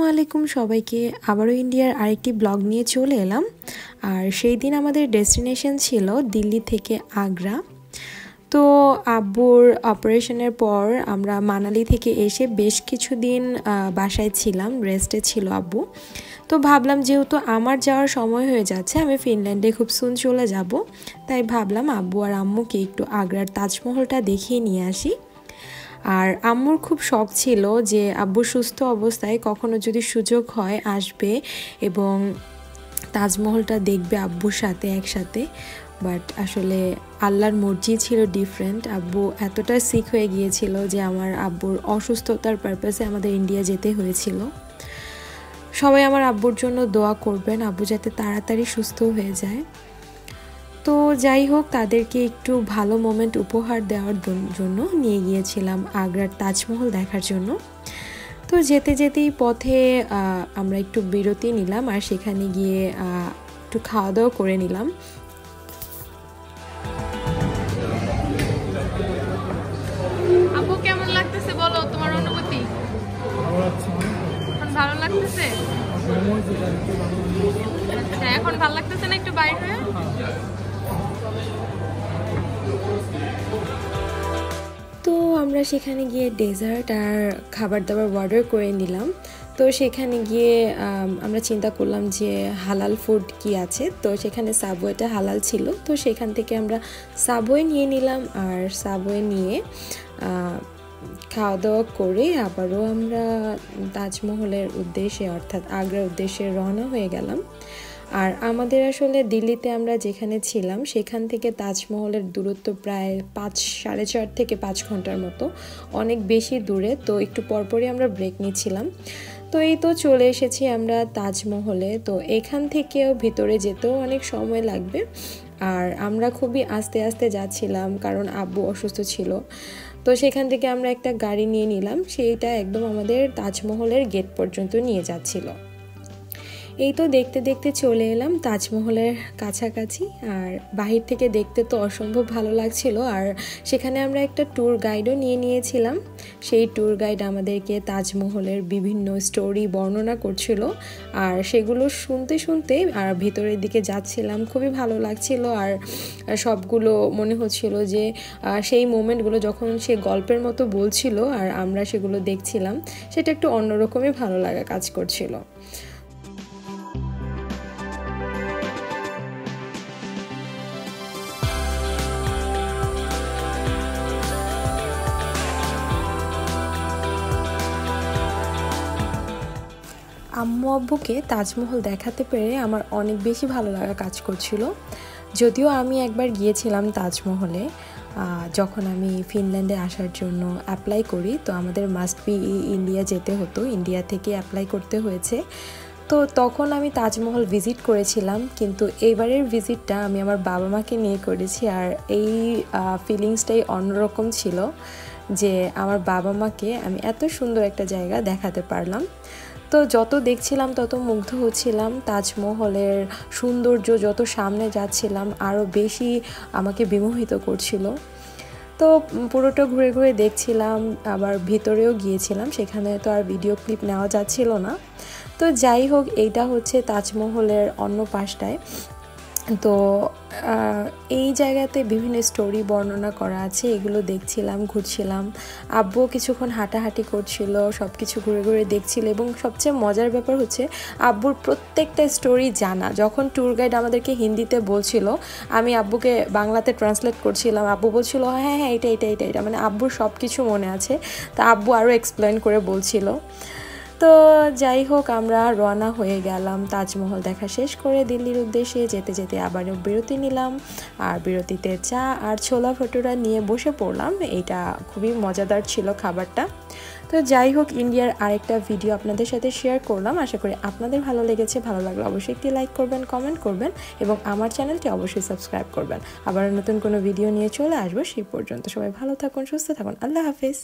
আসসালামু আলাইকুম সবাইকে আবারও ইন্ডিয়ার আরেকটি ব্লগ নিয়ে চলে এলাম। আর সেই দিন আমাদের ডেস্টিনেশন ছিল দিল্লি থেকে আগ্রা। তো আব্বুর অপারেশনের পর আমরা মানালি থেকে এসে বেশ কিছুদিন বাসায় ছিলাম, রেস্টে ছিল আব্বু। তো ভাবলাম যেহেতু আমার যাওয়ার সময় হয়ে যাচ্ছে, আমি ফিনল্যান্ডে খুব সুন চলে যাব, তাই ভাবলাম আব্বু আর আম্মুকে একটু আগ্রার তাজমহলটা দেখিয়ে নিয়ে আসি। আর আম্মুর খুব শখ ছিল যে আব্বু সুস্থ অবস্থায় কখনো যদি সুযোগ হয় আসবে এবং তাজমহলটা দেখবে আব্বুর সাথে একসাথে। বাট আসলে আল্লাহর মর্জি ছিল ডিফারেন্ট। আব্বু এতটা সিক হয়ে গিয়েছিল যে আমার আব্বুর অসুস্থতার পারপাসে আমাদের ইন্ডিয়া যেতে হয়েছিল। সবাই আমার আব্বুর জন্য দোয়া করবেন, আব্বু যাতে তাড়াতাড়ি সুস্থ হয়ে যায়। তো যাই হোক, তাদেরকে একটু ভালো মোমেন্ট উপহার দেওয়ার জন্য নিয়ে গিয়েছিলাম আগ্রার তাজমহল দেখার জন্য। তো যেতে যেতেই পথে আমরা একটু বিরতি নিলাম আর সেখানে গিয়ে একটু খাওয়া দাওয়া করে নিলাম। আপু কেমন লাগতেছে বলো, তোমার অনুভূতি? ভালো লাগতেছে। আচ্ছা, এখন ভালো লাগতেছে না একটু বাইরে? তো আমরা সেখানে গিয়ে ডেজার্ট আর খাবার দাবার অর্ডার করে নিলাম। তো সেখানে গিয়ে আমরা চিন্তা করলাম যে হালাল ফুড কি আছে। তো সেখানে সাবওয়েটা হালাল ছিল, তো সেখান থেকে আমরা সাবওয়ে নিয়ে নিলাম। আর সাবওয়ে নিয়ে খাওয়া দাওয়া করে আবারও আমরা তাজমহলের উদ্দেশ্যে অর্থাৎ আগ্রার উদ্দেশ্যে রওনা হয়ে গেলাম। আর আমাদের আসলে দিল্লিতে আমরা যেখানে ছিলাম সেখান থেকে তাজমহলের দূরত্ব প্রায় 4.5 থেকে 5 ঘন্টার মতো, অনেক বেশি দূরে। তো একটু পরপরই আমরা ব্রেক নিচ্ছিলাম। তো এই তো চলে এসেছি আমরা তাজমহলে। তো এখান থেকেও ভিতরে যেতেও অনেক সময় লাগবে, আর আমরা খুবই আস্তে আস্তে যাচ্ছিলাম কারণ আব্বু অসুস্থ ছিল। তো সেখান থেকে আমরা একটা গাড়ি নিয়ে নিলাম, সেইটা একদম আমাদের তাজমহলের গেট পর্যন্ত নিয়ে যাচ্ছিল। এই তো দেখতে দেখতে চলে এলাম তাজমহলের কাছাকাছি। আর বাহির থেকে দেখতে তো অসম্ভব ভালো লাগছিল। আর সেখানে আমরা একটা ট্যুর গাইডও নিয়ে নিয়েছিলাম। সেই ট্যুর গাইড আমাদেরকে তাজমহলের বিভিন্ন স্টোরি বর্ণনা করছিল, আর সেগুলো শুনতে শুনতে আর ভেতরের দিকে যাচ্ছিলাম। খুবই ভালো লাগছিল। আর সবগুলো মনে হচ্ছিল যে সেই মোমেন্টগুলো যখন সে গল্পের মতো বলছিল আর আমরা সেগুলো দেখছিলাম, সেটা একটু অন্যরকমই ভালো লাগা কাজ করছিল। আম্মু আব্বুকে তাজমহল দেখাতে পেরে আমার অনেক বেশি ভালো লাগা কাজ করছিল। যদিও আমি একবার গিয়েছিলাম তাজমহলে, যখন আমি ফিনল্যান্ডে আসার জন্য অ্যাপ্লাই করি। তো আমাদের মাস্ট বি ইন্ডিয়া যেতে হতো, ইন্ডিয়া থেকে অ্যাপ্লাই করতে হয়েছে। তো তখন আমি তাজমহল ভিজিট করেছিলাম, কিন্তু এইবারের ভিজিটটা আমি আমার বাবা মাকে নিয়ে করেছি। আর এই ফিলিংসটাই অন্যরকম ছিল যে আমার বাবা মাকে আমি এত সুন্দর একটা জায়গা দেখাতে পারলাম। তো যত দেখছিলাম তত মুগ্ধ হচ্ছিলাম। তাজমহলের সৌন্দর্য যত সামনে যাচ্ছিলাম আরও বেশি আমাকে বিমোহিত করছিল। তো পুরোটা ঘুরে ঘুরে দেখছিলাম, আবার ভিতরেও গিয়েছিলাম। সেখানে তো আর ভিডিও ক্লিপ নেওয়া যাচ্ছিল না। তো যাই হোক, এইটা হচ্ছে তাজমহলের অন্য পাশটায়। তো এই জায়গাতে বিভিন্ন স্টোরি বর্ণনা করা আছে, এগুলো দেখছিলাম, ঘুরছিলাম। আব্বু কিছুক্ষণ হাঁটাহাঁটি করছিল, সব কিছু ঘুরে ঘুরে দেখছিল। এবং সবচেয়ে মজার ব্যাপার হচ্ছে আব্বুর প্রত্যেকটা স্টোরি জানা। যখন ট্যুর গাইড আমাদেরকে হিন্দিতে বলছিল, আমি আব্বুকে বাংলাতে ট্রান্সলেট করছিলাম। আব্বু বলছিল হ্যাঁ হ্যাঁ এটা এটা এটা এটা, মানে আব্বুর সব কিছু মনে আছে। তা আব্বু আরও এক্সপ্লেন করে বলছিল। তো যাই হোক, আমরা রওনা হয়ে গেলাম তাজমহল দেখা শেষ করে দিল্লির উদ্দেশ্যে। যেতে যেতে আবারও বিরতি নিলাম, আর বিরতিতে চা আর ছোলা ভটুরা নিয়ে বসে পড়লাম। এটা খুবই মজাদার ছিল খাবারটা। তো যাই হোক, ইন্ডিয়ার আরেকটা ভিডিও আপনাদের সাথে শেয়ার করলাম। আশা করি আপনাদের ভালো লেগেছে। ভালো লাগলে অবশ্যই একটি লাইক করবেন, কমেন্ট করবেন এবং আমার চ্যানেলটি অবশ্যই সাবস্ক্রাইব করবেন। আবার নতুন কোনো ভিডিও নিয়ে চলে আসবো। সেই পর্যন্ত সবাই ভালো থাকুন, সুস্থ থাকুন। আল্লাহ হাফিজ।